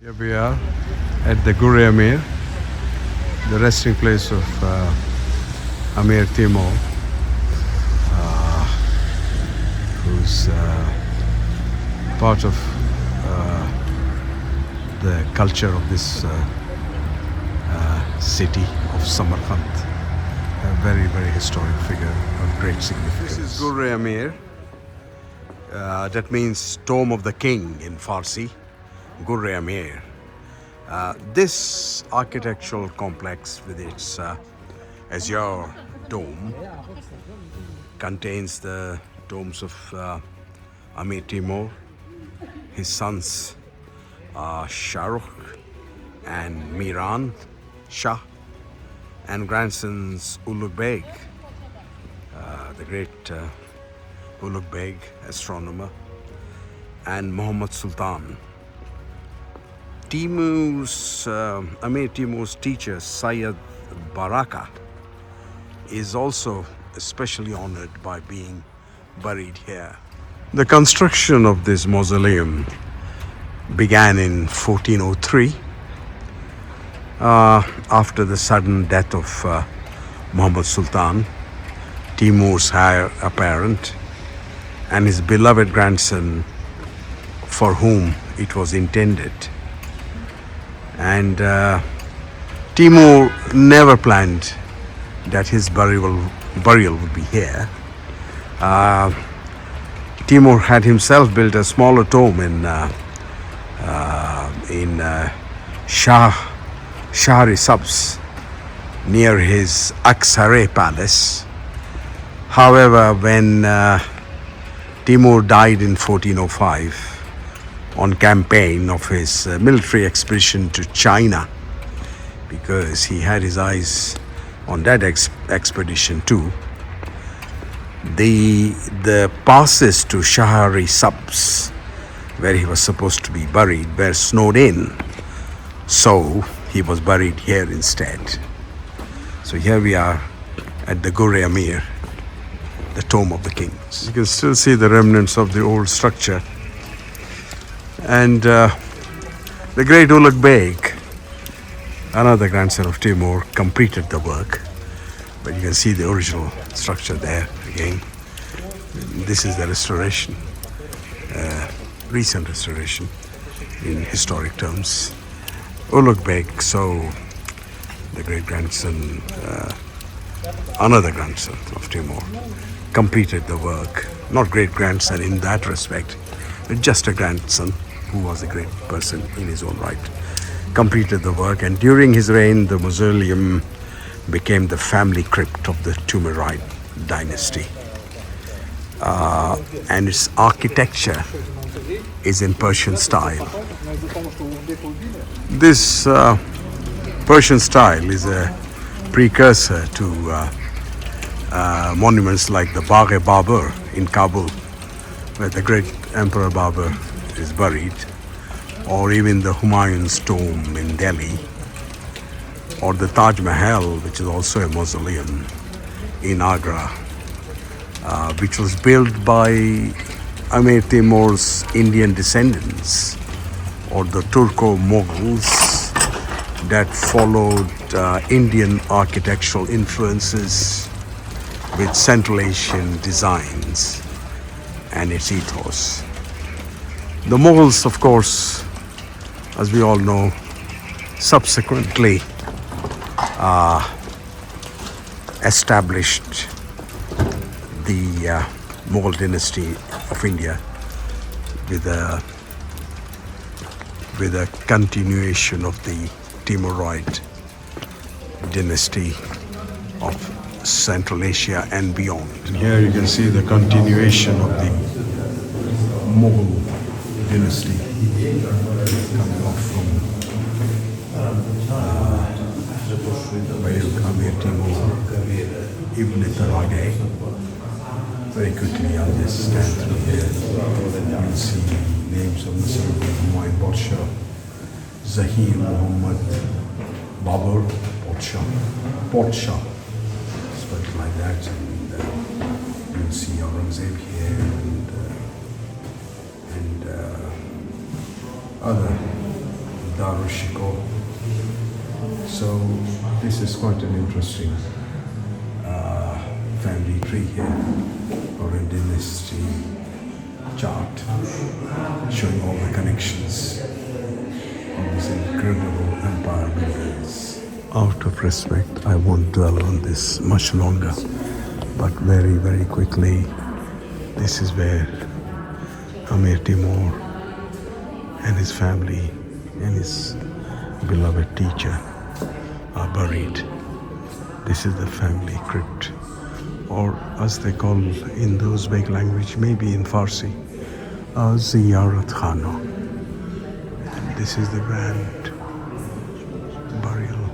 Here we are at the Gur-E-Amir, the resting place of Amir Timur, who's part of the culture of this city of Samarqand. A very, very historic figure of great significance. This is Gur-E-Amir. That means Tomb of the King in Farsi. Gur-E-Amir. This architectural complex with its azure dome contains the tombs of Amir Timur, his sons Shahrukh and Miran Shah, and grandsons Ulugh Beg, the great Ulugh Beg, astronomer, and Muhammad Sultan. Amir Timur's teacher Sayyid Baraka is also especially honored by being buried here. The construction of this mausoleum began in 1403 after the sudden death of Muhammad Sultan, Timur's heir apparent, and his beloved grandson for whom it was intended. And Timur never planned that his burial would be here. Timur had himself built a smaller tomb in Shahri-Sabz near his Aksare palace. However, when Timur died in 1405 on campaign of his military expedition to China, because he had his eyes on that expedition too, the passes to Shahri-Sabz, where he was supposed to be buried, were snowed in, so he was buried here instead. So here we are at the Gur-E-Amir, the Tomb of the Kings. You can still see the remnants of the old structure. And the great Ulugh Beg, another grandson of Timur, completed the work. But you can see the original structure there again. This is the restoration, recent restoration in historic terms. Ulugh Beg, so the great grandson, another grandson of Timur, completed the work. Not great grandson in that respect, but just a grandson who was a great person in his own right, completed the work. And during his reign, the mausoleum became the family crypt of the Timurid dynasty. And its architecture is in Persian style. This Persian style is a precursor to monuments like the Bagh-e-Babur in Kabul, where the great Emperor Babur is buried, or even the Humayun's tomb in Delhi, or the Taj Mahal, which is also a mausoleum in Agra, which was built by Amir Timur's Indian descendants, or the Turco-Mughals that followed Indian architectural influences with Central Asian designs and its ethos. The Mughals, of course, as we all know, subsequently established the Mughal dynasty of India with a continuation of the Timurid dynasty of Central Asia and beyond. And here you can see the continuation of the Mughal dynasty coming off from Amir Timur Ibn Taragay. Very quickly, I'll just stand through here. You'll see names of Nasir Humayun Badsha, Zahir Muhammad Babur Badsha, spelled like that. And you'll see Aurangzeb here and other Darushiko. So this is quite an interesting family tree here, or a dynasty chart showing all the connections of these incredible empire builders. Out of respect, I won't dwell on this much longer, but very, very quickly, this is where Amir Timur and his family and his beloved teacher are buried. This is the family crypt, or as they call in the Uzbek language, maybe in Farsi, Ziyarat Khana. This is the grand burial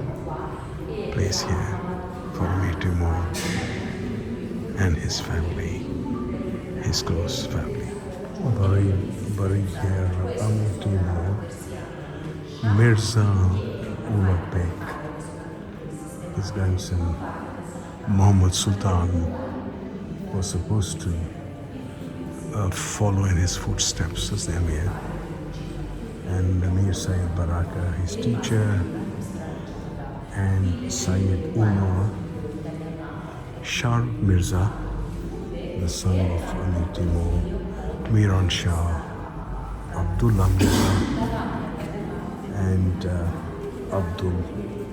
place here for Amir Timur and his family, his close family. Buried here Amir Timur, Mirza Ulugh Beg, his grandson Muhammad Sultan was supposed to follow in his footsteps as the Amir, and Amir Sayyid Baraka, his teacher, and Sayyid Umar Shah Mirza, the son of Amir Timur, Miran Shah, Abdullah Mirza, and Abdul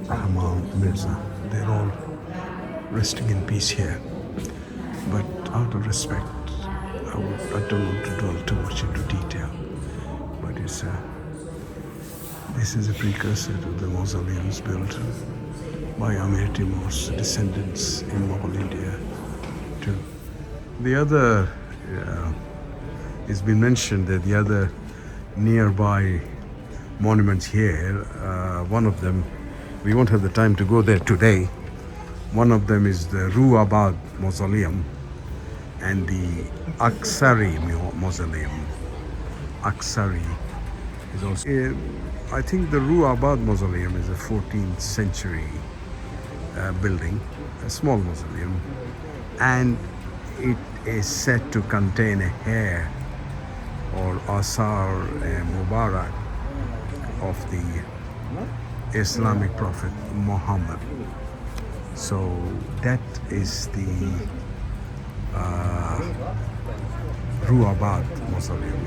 Rahman Mirza. They're all resting in peace here. But out of respect, I don't want to dwell too much into detail. But this is a precursor to the mausoleums built by Amir Timur's descendants in Mughal India too. The other, it's been mentioned that the other nearby monuments here, one of them, we won't have the time to go there today. One of them is the Gur-E-Amir mausoleum and the Aksari mausoleum. Aksari is also, I think the Gur-E-Amir mausoleum is a 14th century building, a small mausoleum, and it is said to contain a hair or Asar Mubarak of the Islamic prophet Muhammad. So that is the Gur-E-Amir mausoleum.